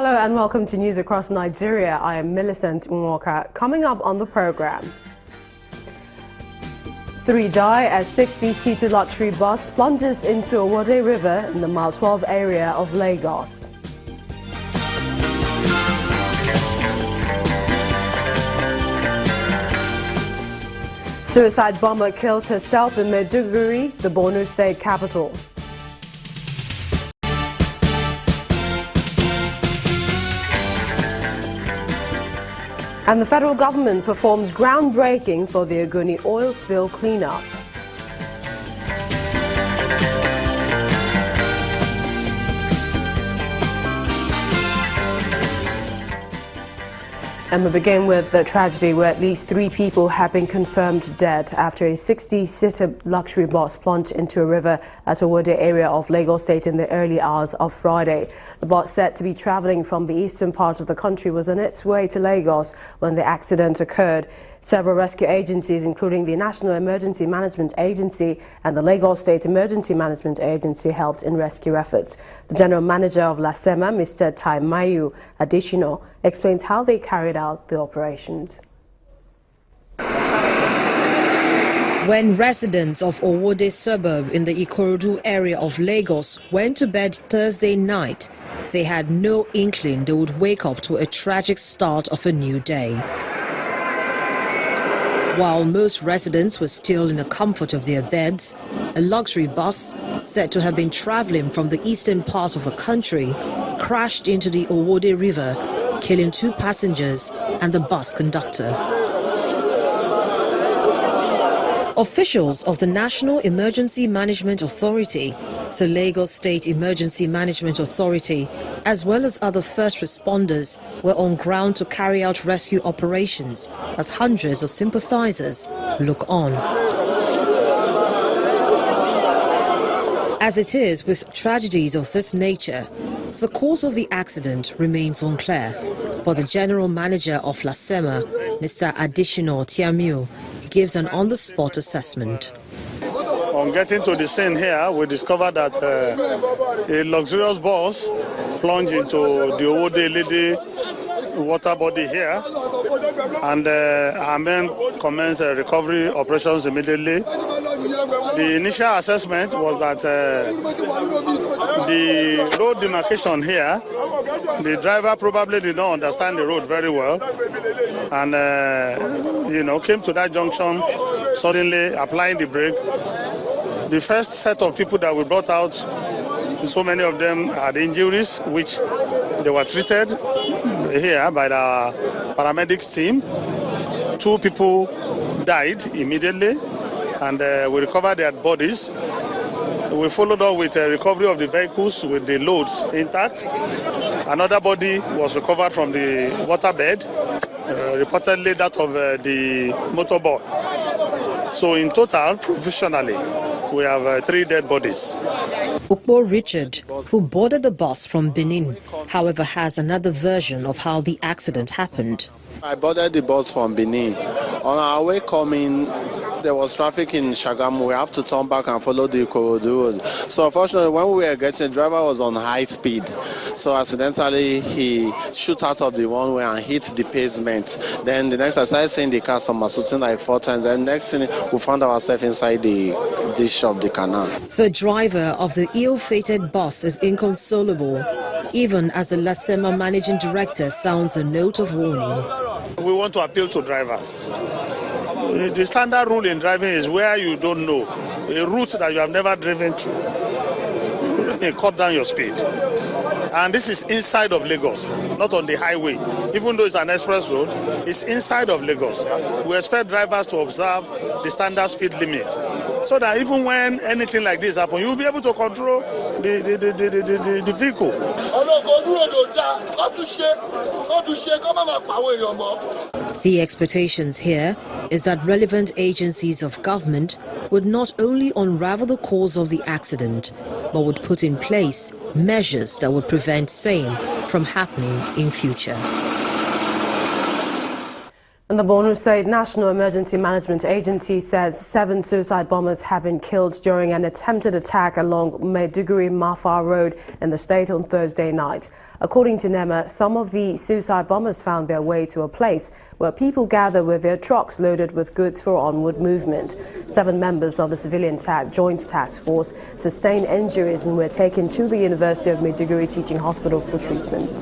Hello and welcome to News Across Nigeria. I am Millicent Nwaka. Coming up on the program, 3 die as 60-seater luxury bus plunges into Owode River in the Mile 12 area of Lagos. Suicide bomber kills herself in MAIDUGURI, the Borno state capital. And the federal government performs groundbreaking for the Ogoni oil spill cleanup. And we begin with the tragedy where at least 3 people have been confirmed dead after a 60-seater luxury bus plunged into a river at Owode area of Lagos State in the early hours of Friday. The bus, said to be traveling from the eastern part of the country, was on its way to Lagos when the accident occurred. Several rescue agencies, including the National Emergency Management Agency and the Lagos State Emergency Management Agency, helped in rescue efforts. The General Manager of LASEMA, Mr. Taimayu Adishino, explains how they carried out the operations. When residents of Owode suburb in the Ikorodu area of Lagos went to bed Thursday night, they had no inkling they would wake up to a tragic start of a new day. While most residents were still in the comfort of their beds, a luxury bus, said to have been traveling from the eastern part of the country, crashed into the Owode River, killing 2 passengers and the bus conductor. Officials of the National Emergency Management Authority, the Lagos State Emergency Management Authority, as well as other first responders, were on ground to carry out rescue operations as hundreds of sympathizers look on. As it is with tragedies of this nature, the cause of the accident remains unclear, but the General Manager of LASEMA, Mr. Adishino Tiamiu, gives an on-the-spot assessment. On getting to the scene here, we discovered that a luxurious bus plunged into the Owode Lady water body here, and our men commenced recovery operations immediately. The initial assessment was that the road demarcation here, the driver probably did not understand the road very well, and came to that junction suddenly, applying the brake. The first set of people that we brought out, so many of them had injuries, which they were treated here by the paramedics team. 2 people died immediately, and we recovered their bodies. We followed up with a recovery of the vehicles with the loads intact. Another body was recovered from the waterbed, reportedly that of the motorboy. So in total, provisionally, we have 3 dead bodies. Ukbo Richard, who boarded the bus from Benin, however, has another version of how the accident happened. I boarded the bus from Benin. On our way coming, there was traffic in Shagamu. We have to turn back and follow the Ikorodu road. So unfortunately, when we were getting, the driver was on high speed. So accidentally, he shot out of the one way and hit the pavement. Then the next, I started seeing the car somersaulting like 4 times. Then next thing, we found ourselves inside the ditch of the canal. The driver of the ill-fated bus is inconsolable, even as the LASEMA managing director sounds a note of warning. We want to appeal to drivers. The standard rule in driving is where you don't know, a route that you have never driven through, cut down your speed. And this is inside of Lagos, not on the highway. Even though it's an express road, it's inside of Lagos. We expect drivers to observe the standard speed limit, so that even when anything like this happens, you'll be able to control the vehicle. The expectations here is that relevant agencies of government would not only unravel the cause of the accident, but would put in place measures that would prevent same from happening in future. And And the Borno State National Emergency Management Agency says 7 suicide bombers have been killed during an attempted attack along MAIDUGURI Road in the state on Thursday night. According to NEMA, some of the suicide bombers found their way to a place where people gather with their trucks loaded with goods for onward movement. 7 members of the Civilian Joint Task Force sustained injuries and were taken to the University of Maiduguri Teaching Hospital for treatment.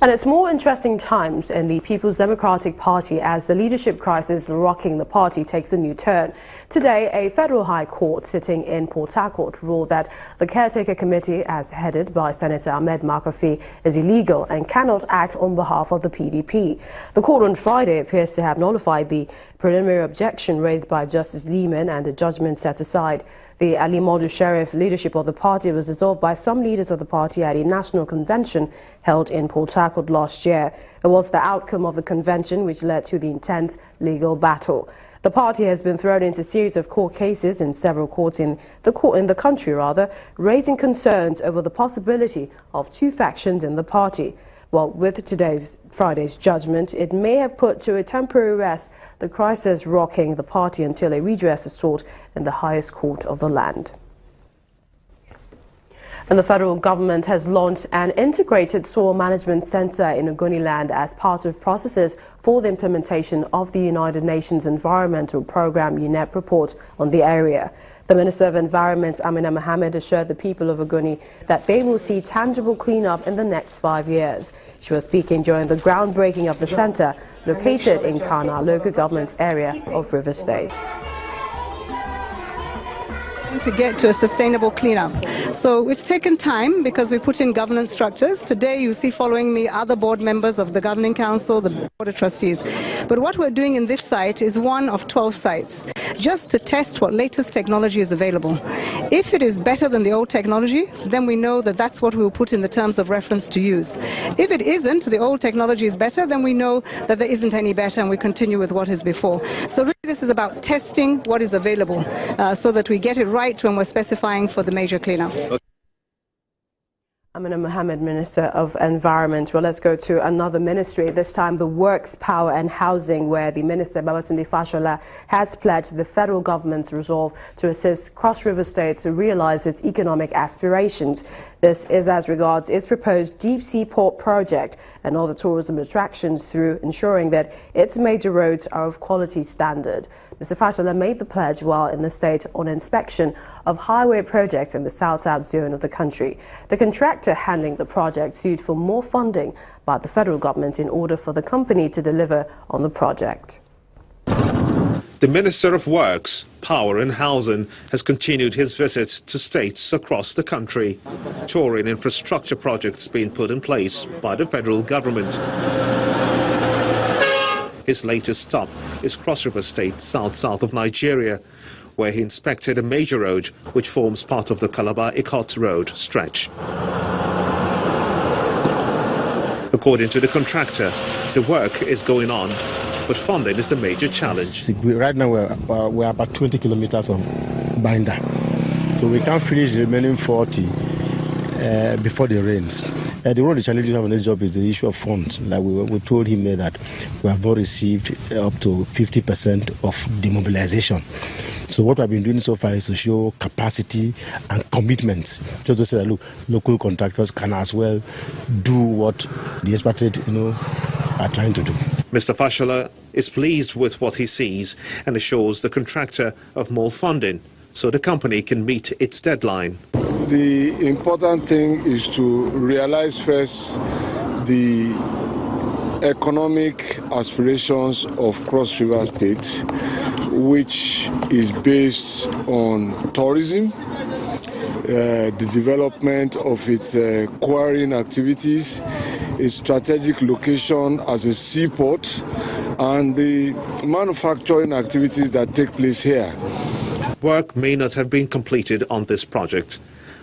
And it's more interesting times in the People's Democratic Party as the leadership crisis rocking the party takes a new turn. Today, a federal high court sitting in Port Harcourt ruled that the caretaker committee, as headed by Senator Ahmed Makarfi, is illegal and cannot act on behalf of the PDP. The court on Friday appears to have nullified the preliminary objection raised by Justice Lehman and the judgment set aside. The Ali Modu Sheriff leadership of the party was dissolved by some leaders of the party at a national convention held in Port Harcourt last year. It was the outcome of the convention which led to the intense legal battle. The party has been thrown into a series of court cases in several courts in the country, raising concerns over the possibility of 2 factions in the party. Well, with Friday's judgment, it may have put to a temporary rest the crisis rocking the party until a redress is sought in the highest court of the land. And the federal government has launched an integrated soil management center in Ogoniland as part of processes for the implementation of the United Nations Environmental Programme UNEP report on the area. The Minister of Environment, Amina Mohammed, assured the people of Ogoni that they will see tangible cleanup in the next 5 years. She was speaking during the groundbreaking of the center located in Kana local government area of River State. To get to a sustainable cleanup. So it's taken time because we put in governance structures. Today you see following me other board members of the Governing Council, the Board of Trustees. But what we're doing in this site is one of 12 sites, just to test what latest technology is available. If it is better than the old technology, then we know that that's what we'll put in the terms of reference to use. If it isn't, the old technology is better, then we know that there isn't any better and we continue with what is before. So really this is about testing what is available so that we get it right when we're specifying for the major cleanup. Amina Mohammed, Minister of Environment. Well, let's go to another ministry, this time the Works, Power and Housing, where the Minister, Babatunde Fashola, has pledged the federal government's resolve to assist Cross River State to realize its economic aspirations. This is as regards its proposed deep-sea port project and other tourism attractions through ensuring that its major roads are of quality standard. Mr. Fashola made the pledge while in the state on inspection of highway projects in the south-south zone of the country. The contractor handling the project sued for more funding by the federal government in order for the company to deliver on the project. The Minister of Works, Power and Housing has continued his visits to states across the country, touring infrastructure projects being put in place by the federal government. His latest stop is Cross River State, south of Nigeria, where he inspected a major road which forms part of the Calabar-Ikot Road stretch. According to the contractor, the work is going on, but funding is a major challenge. Right now we're about 20 kilometers of binder, so we can't finish the remaining 40 before the rains. The one of the challenges we have on this job is the issue of funds. Like we told him there that we have not received up to 50% of demobilization. So what I've been doing so far is to show capacity and commitment. Just to say that, look, local contractors can as well do what the expatriate, are trying to do. Mr. Fashola is pleased with what he sees and assures the contractor of more funding so the company can meet its deadline. The important thing is to realize first the economic aspirations of Cross River State, which is based on tourism, the development of its quarrying activities, its strategic location as a seaport, and the manufacturing activities that take place here. Work may not have been completed on this project,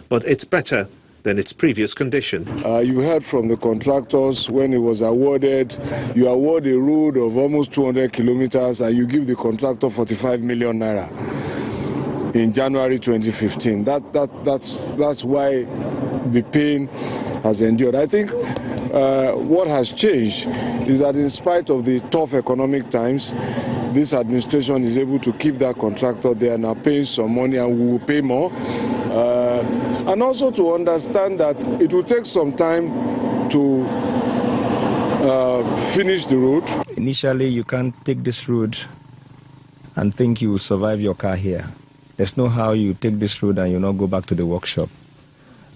but it's better than its previous condition. You heard from the contractors when it was awarded, you award a road of almost 200 kilometers and you give the contractor 45 million naira in January 2015. That's why the pain has endured. I think what has changed is that in spite of the tough economic times, this administration is able to keep that contractor there and are paying some money, and we will pay more. And also to understand that it will take some time to finish the road. Initially, you can't take this road and think you will survive your car here. There's no how you take this road and you not go back to the workshop.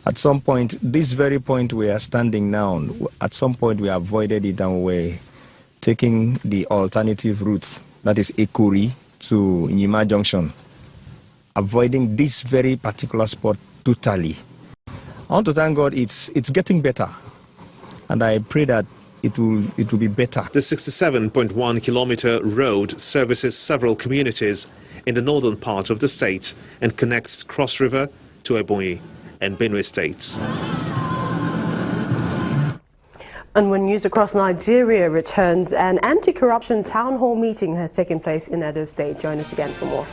At some point, this very point we are standing now, at some point we avoided it and we're taking the alternative route, that is Ekuri to Nyima Junction, avoiding this very particular spot totally. I want to thank God it's getting better, and I pray that it will be better. The 67.1-kilometer road services several communities in the northern part of the state and connects Cross River to Ebonyi and Benue states. And when news across Nigeria returns, an anti-corruption town hall meeting has taken place in Edo State. Join us again for more.